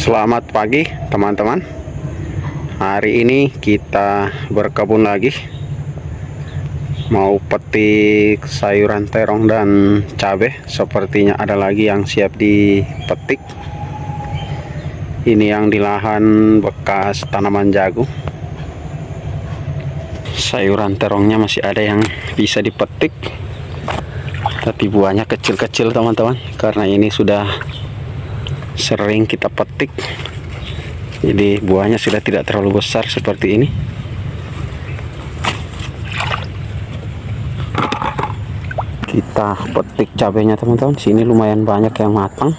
Selamat pagi teman-teman. Hari ini kita berkebun lagi. Mau petik sayuran terong dan cabai. Sepertinya ada lagi yang siap dipetik. Ini yang di lahan bekas tanaman jagung. Sayuran terongnya masih ada yang bisa dipetik, tapi buahnya kecil-kecil teman-teman, karena ini sudah sering kita petik, jadi buahnya sudah tidak terlalu besar seperti ini. Kita petik cabenya teman-teman. Sini lumayan banyak yang matang.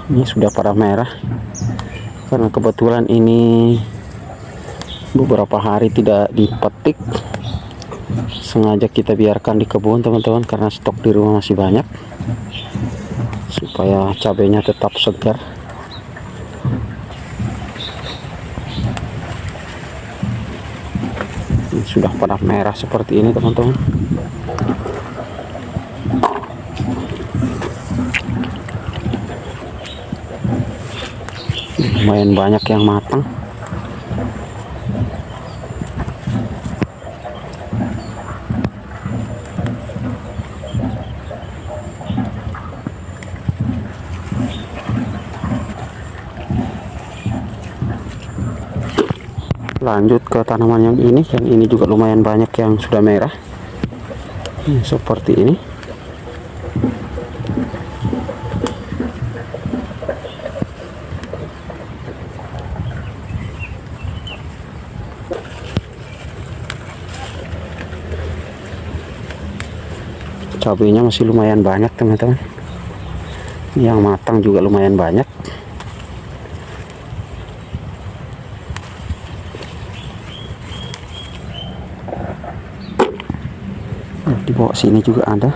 Ini sudah pada merah karena kebetulan ini beberapa hari tidak dipetik. Sengaja kita biarkan di kebun teman-teman, karena stok di rumah masih banyak, supaya cabenya tetap segar. Ini sudah pada merah seperti ini teman-teman. Lumayan banyak yang matang. Lanjut ke tanaman yang ini juga lumayan banyak yang sudah merah. Seperti ini. Cabenya masih lumayan banyak teman-teman. Yang matang juga lumayan banyak. Di bawah sini juga ada.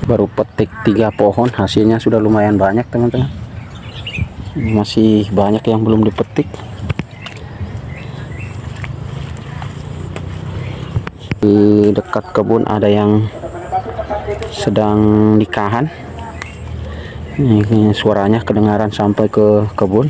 Baru petik 3 pohon, hasilnya sudah lumayan banyak teman-teman. Masih banyak yang belum dipetik. Di dekat kebun ada yang sedang nikahan. Ini suaranya kedengaran sampai ke kebun.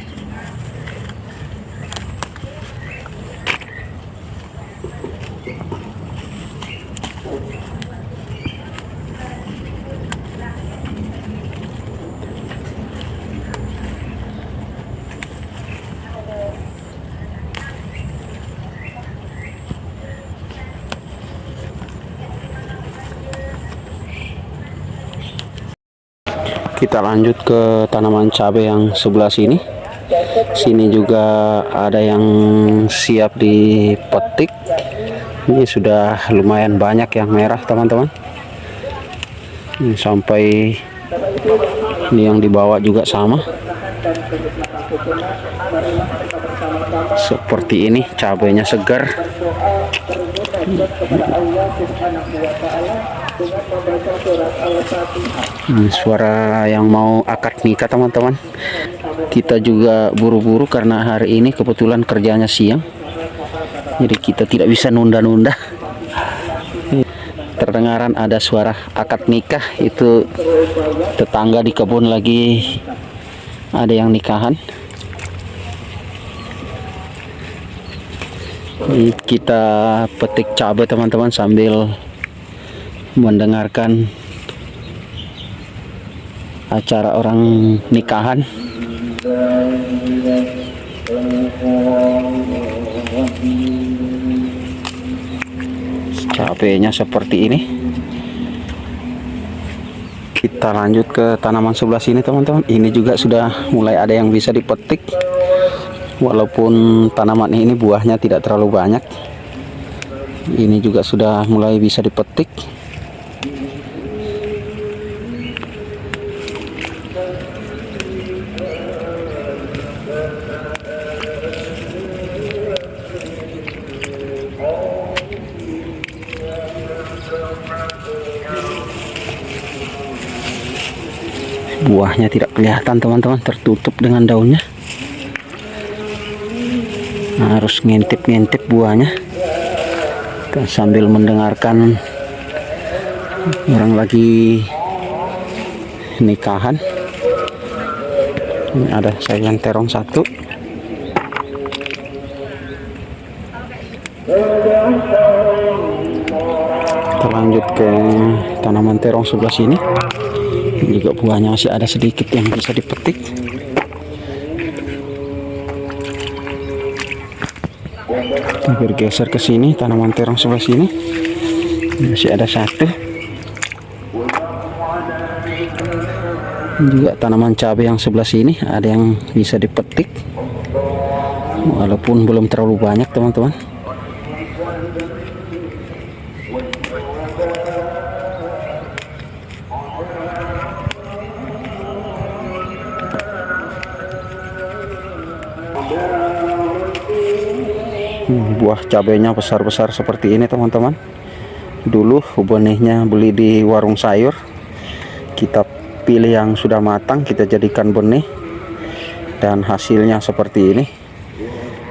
Kita lanjut ke tanaman cabai yang sebelah sini. Sini juga ada yang siap dipetik. Ini sudah lumayan banyak yang merah teman-teman. Sampai ini yang dibawa juga sama. Seperti ini, cabainya segar. Suara yang mau akad nikah teman-teman. Kita juga buru-buru karena hari ini kebetulan kerjanya siang, jadi kita tidak bisa nunda-nunda. Terdengaran ada suara akad nikah, itu tetangga di kebun lagi ada yang nikahan. Ini kita petik cabai teman-teman sambil mendengarkan acara orang nikahan. Cabainya seperti ini. Kita lanjut ke tanaman sebelah sini teman-teman. Ini juga sudah mulai ada yang bisa dipetik, walaupun tanaman ini buahnya tidak terlalu banyak. Ini juga sudah mulai bisa dipetik. Buahnya tidak kelihatan teman-teman, tertutup dengan daunnya. Harus ngintip-ngintip buahnya. Kita sambil mendengarkan orang lagi nikahan. Ini ada sayuran terong satu. Kita lanjut ke tanaman terong sebelah sini. Ini juga buahnya masih ada sedikit yang bisa dipetik. Kita bergeser ke sini, tanaman terong sebelah sini masih ada satu. Juga tanaman cabai yang sebelah sini ada yang bisa dipetik, walaupun belum terlalu banyak teman-teman. Buah cabainya besar-besar seperti ini teman-teman. Dulu benihnya beli di warung sayur, kita pilih yang sudah matang, kita jadikan benih, dan hasilnya seperti ini.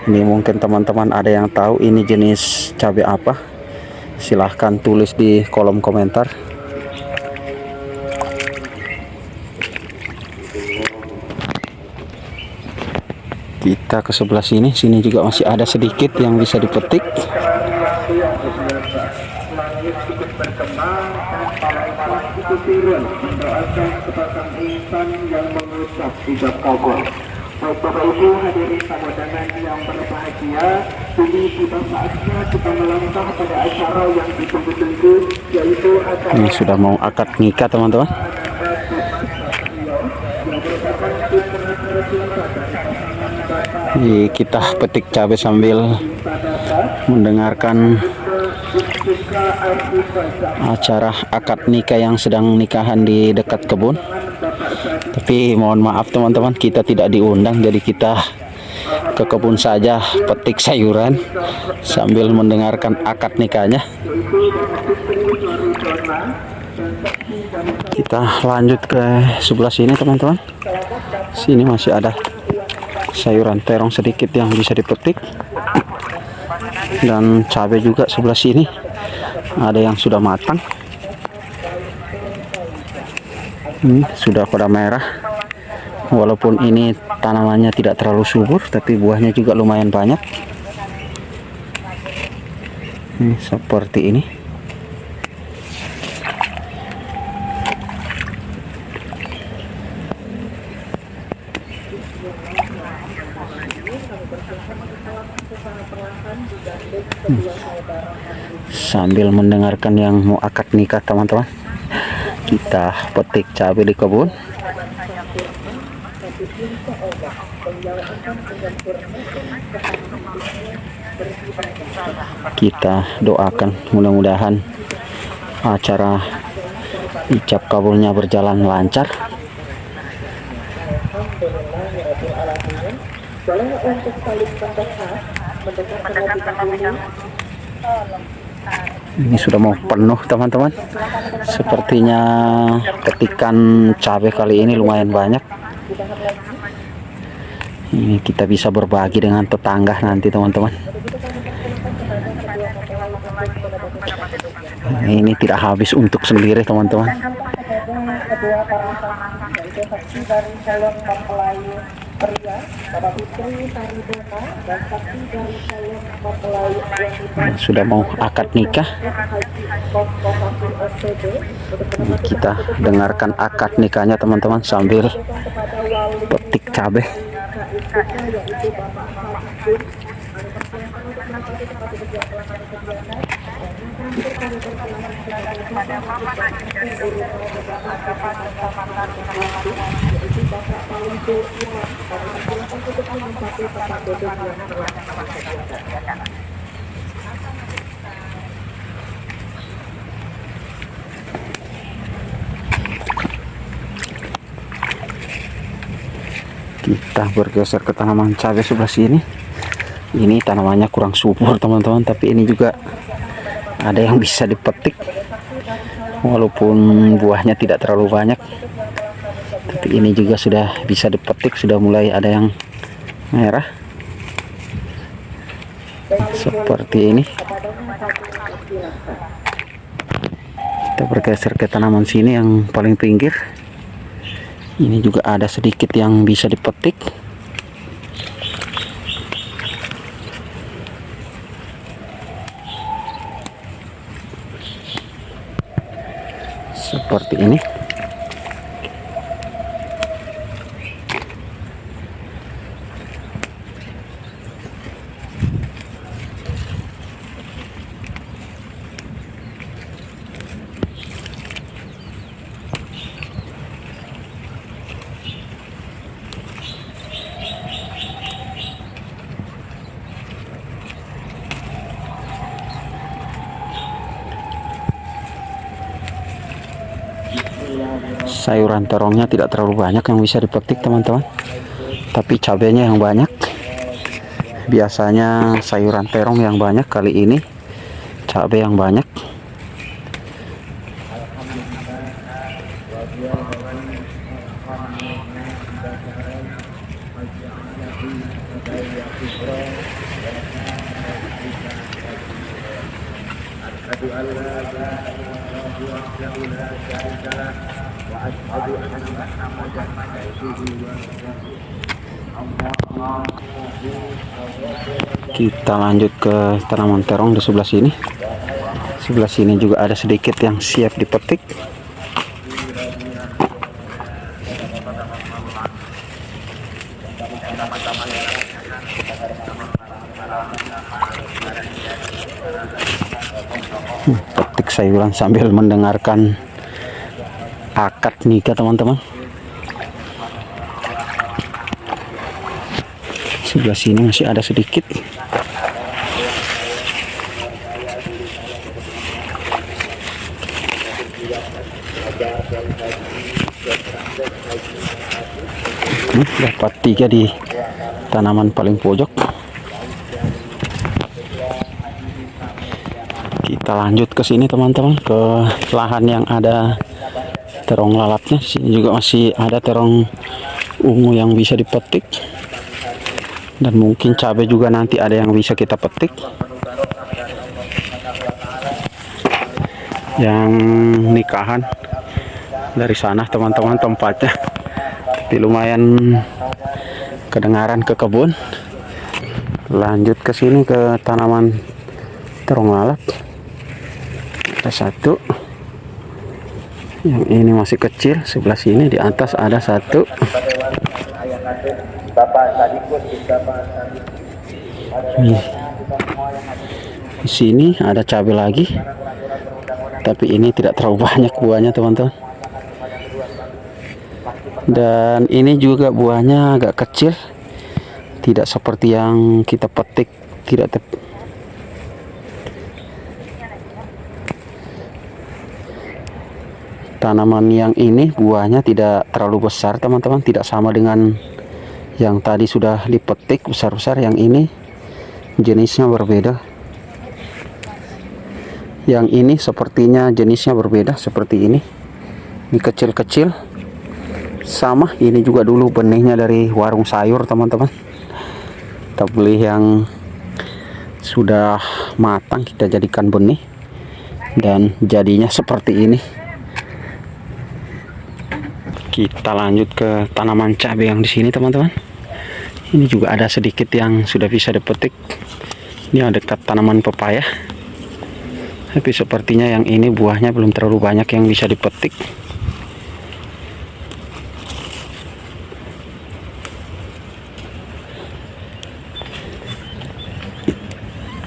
Ini mungkin teman-teman ada yang tahu ini jenis cabai apa, silahkan tulis di kolom komentar. Kita ke sebelah sini, sini juga masih ada sedikit yang bisa dipetik. Bapak Ibu hadirin tamu-undangan yang berbahagia, kini tiba saatnya kita melangkah pada acara yang ditunggu-tunggu, yaitu acara ini sudah mau akad nikah teman-teman. Kita petik cabai sambil mendengarkan acara akad nikah yang sedang nikahan di dekat kebun. Tapi mohon maaf teman-teman, kita tidak diundang, jadi kita ke kebun saja petik sayuran sambil mendengarkan akad nikahnya. Kita lanjut ke sebelah sini teman-teman. Sini masih ada sayuran terong sedikit yang bisa dipetik, dan cabai juga sebelah sini ada yang sudah matang. Ini sudah pada merah, walaupun ini tanamannya tidak terlalu subur, tapi buahnya juga lumayan banyak. Ini seperti ini. Sambil mendengarkan yang mau akad nikah teman-teman, kita petik cabai di kebun. Kita doakan mudah-mudahan acara ijab kabulnya berjalan lancar. Ini sudah mau penuh teman-teman. Sepertinya petikan cabai kali ini lumayan banyak. Ini kita bisa berbagi dengan tetangga nanti teman-teman. Ini tidak habis untuk sendiri teman-teman. Sudah mau akad nikah. Kita dengarkan akad nikahnya teman-teman sambil petik cabai. Kita bergeser ke tanaman cabai sebelah sini. Ini tanamannya kurang subur teman-teman, tapi ini juga ada yang bisa dipetik, walaupun buahnya tidak terlalu banyak, Ini juga sudah bisa dipetik, sudah mulai ada yang merah seperti ini. Kita bergeser ke tanaman sini yang paling pinggir. Ini juga ada sedikit yang bisa dipetik. Seperti ini. Sayuran terongnya tidak terlalu banyak yang bisa dipetik teman-teman, tapi cabenya yang banyak. Biasanya sayuran terong yang banyak, kali ini cabai yang banyak. Kita lanjut ke tanaman terong di sebelah sini. Sebelah sini juga ada sedikit yang siap dipetik. Petik sayuran sambil mendengarkan akad nikah teman-teman. Sebelah sini masih ada sedikit. Dapat 3 di tanaman paling pojok. Kita lanjut ke sini teman-teman, ke lahan yang ada terong lalapnya. Di sini juga masih ada terong ungu yang bisa dipetik, dan mungkin cabai juga nanti ada yang bisa kita petik. Yang nikahan dari sana teman-teman tempatnya, tapi lumayan kedengaran ke kebun. Lanjut ke sini ke tanaman terong lalap. Ada satu, yang ini masih kecil. Sebelah sini di atas ada satu. Di sini ada cabai lagi, tapi ini tidak terlalu banyak buahnya teman-teman. Dan ini juga buahnya agak kecil, tidak seperti yang kita petik, tidak tanaman yang ini buahnya tidak terlalu besar teman-teman, tidak sama dengan yang tadi sudah dipetik besar-besar. Yang ini jenisnya berbeda. Yang ini sepertinya jenisnya berbeda, seperti ini. Ini kecil-kecil. Sama, ini juga dulu benihnya dari warung sayur teman-teman. Kita beli yang sudah matang, kita jadikan benih, dan jadinya seperti ini. Kita lanjut ke tanaman cabai yang di sini teman-teman. Ini juga ada sedikit yang sudah bisa dipetik. Ini ada dekat tanaman pepaya, tapi sepertinya yang ini buahnya belum terlalu banyak yang bisa dipetik.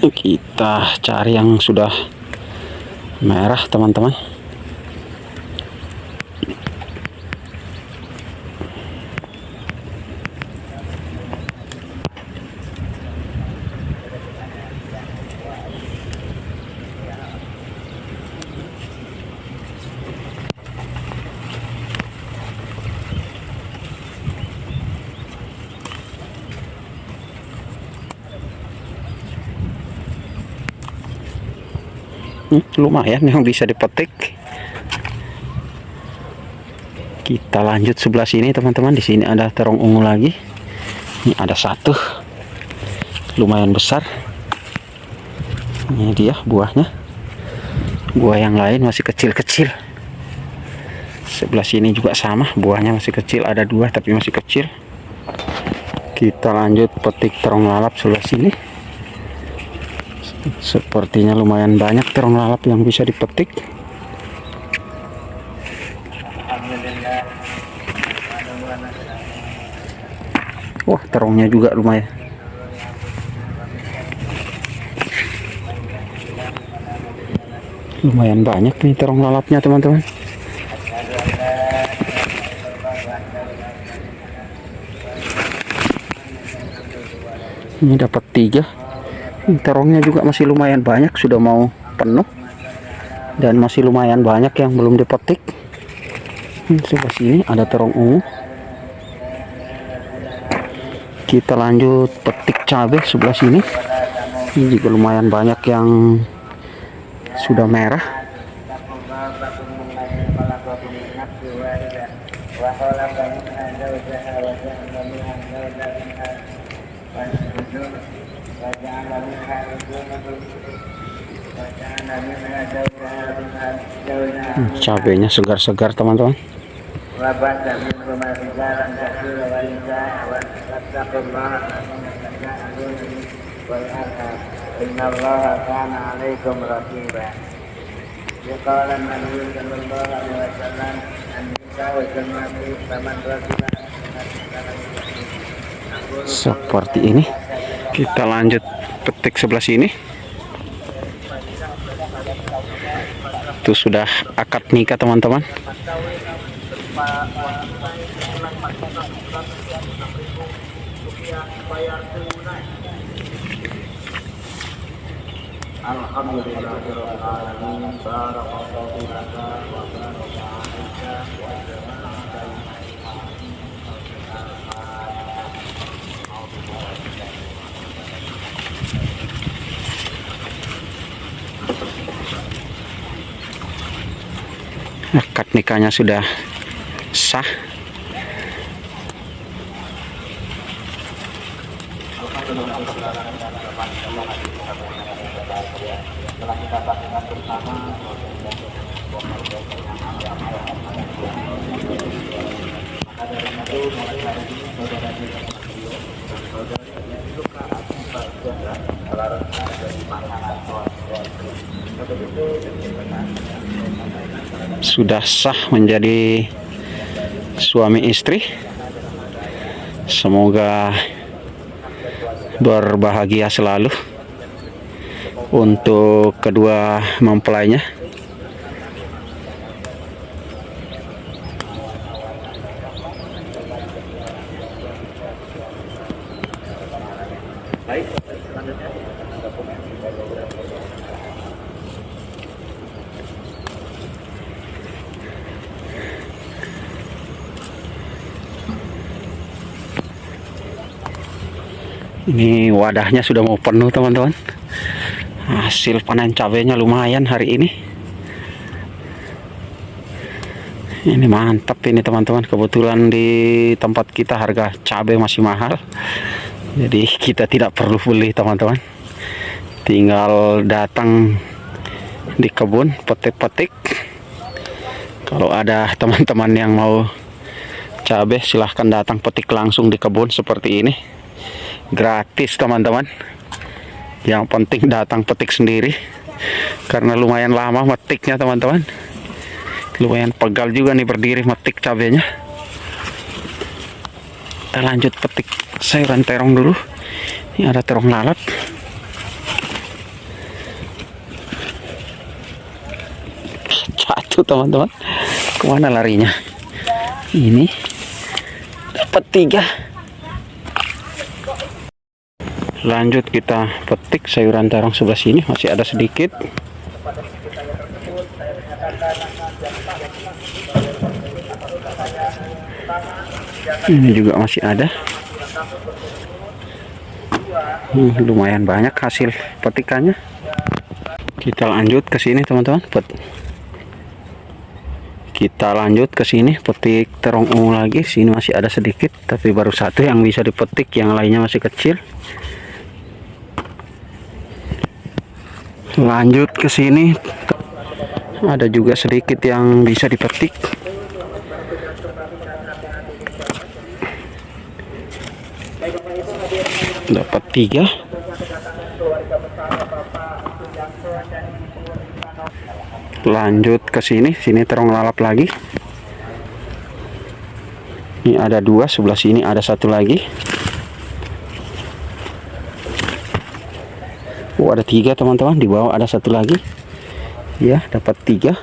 Kita cari yang sudah merah teman-teman. Lumayan yang bisa dipetik. Kita lanjut sebelah sini teman-teman. Di sini ada terong ungu lagi. Ini ada satu, lumayan besar. Ini dia buahnya. Buah yang lain masih kecil-kecil. Sebelah sini juga sama, buahnya masih kecil. Ada dua tapi masih kecil. Kita lanjut petik terong lalap sebelah sini. Sepertinya lumayan banyak terong lalap yang bisa dipetik. Wah, terongnya juga lumayan. Lumayan banyak nih terong lalapnya teman-teman. Ini dapat 3. Terongnya juga masih lumayan banyak, sudah mau penuh. Dan masih lumayan banyak yang belum dipetik. Sebelah sini ada terong ungu. Kita lanjut petik cabai sebelah sini. Ini juga lumayan banyak yang sudah merah. Cabainya segar-segar teman-teman. Seperti ini. Kita lanjut petik sebelah sini. Itu sudah akad nikah teman-teman. Akad nikahnya sudah sah. Sudah sah menjadi suami istri. Semoga berbahagia selalu untuk kedua mempelainya. Ini wadahnya sudah mau penuh teman-teman. Hasil panen cabenya lumayan hari ini. Ini mantap ini teman-teman. Kebetulan di tempat kita harga cabai masih mahal. Jadi kita tidak perlu beli teman-teman. Tinggal datang di kebun petik-petik. Kalau ada teman-teman yang mau cabai silahkan datang petik langsung di kebun seperti ini. Gratis teman-teman. Yang penting datang petik sendiri. Karena lumayan lama metiknya teman-teman. Lumayan pegal juga nih berdiri metik cabenya. Kita lanjut petik sayuran terong dulu. Ini ada terong lalat. Jatuh teman-teman. Kemana larinya? Ini dapat 3. Lanjut kita petik sayuran terong sebelah sini, masih ada sedikit. Ini juga masih ada. Lumayan banyak hasil petikannya. Kita lanjut ke sini teman-teman. Kita lanjut ke sini, petik terong ungu lagi. Sini masih ada sedikit, tapi baru satu yang bisa dipetik, yang lainnya masih kecil. Lanjut ke sini, ada juga sedikit yang bisa dipetik. Dapat 3. Lanjut ke sini, terong lalap lagi. Ini ada 2, sebelah sini ada 1 lagi. Ada 3 teman-teman, di bawah ada 1 lagi. Ya, dapat 3.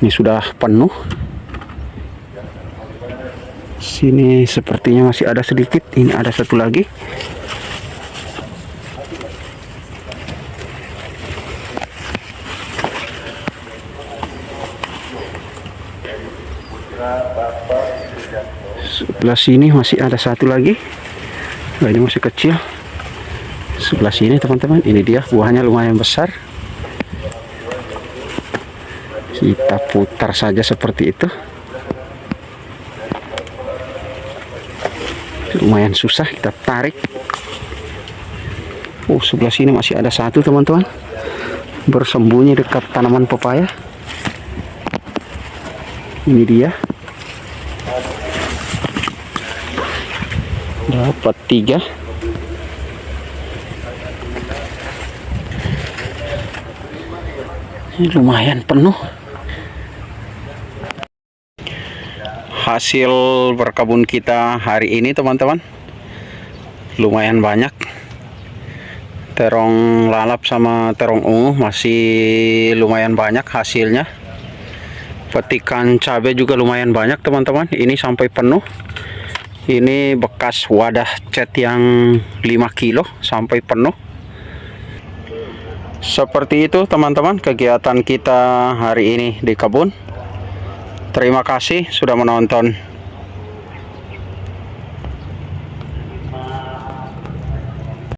Ini sudah penuh. Sini sepertinya masih ada sedikit. Ini ada 1 lagi. Sebelah sini masih ada 1 lagi. Nah, ini masih kecil. Sebelah sini teman-teman, ini dia buahnya lumayan besar. Kita putar saja seperti itu. Lumayan susah, kita tarik. Sebelah sini masih ada 1 teman-teman, bersembunyi dekat tanaman pepaya. Ini dia, dapat 3. Ini lumayan penuh. Hasil berkebun kita hari ini teman-teman, lumayan banyak. Terong lalap sama terong ungu masih lumayan banyak hasilnya. Petikan cabai juga lumayan banyak teman-teman. Ini sampai penuh. Ini bekas wadah cat yang 5 kilo sampai penuh. Seperti itu teman-teman kegiatan kita hari ini di kebun. Terima kasih sudah menonton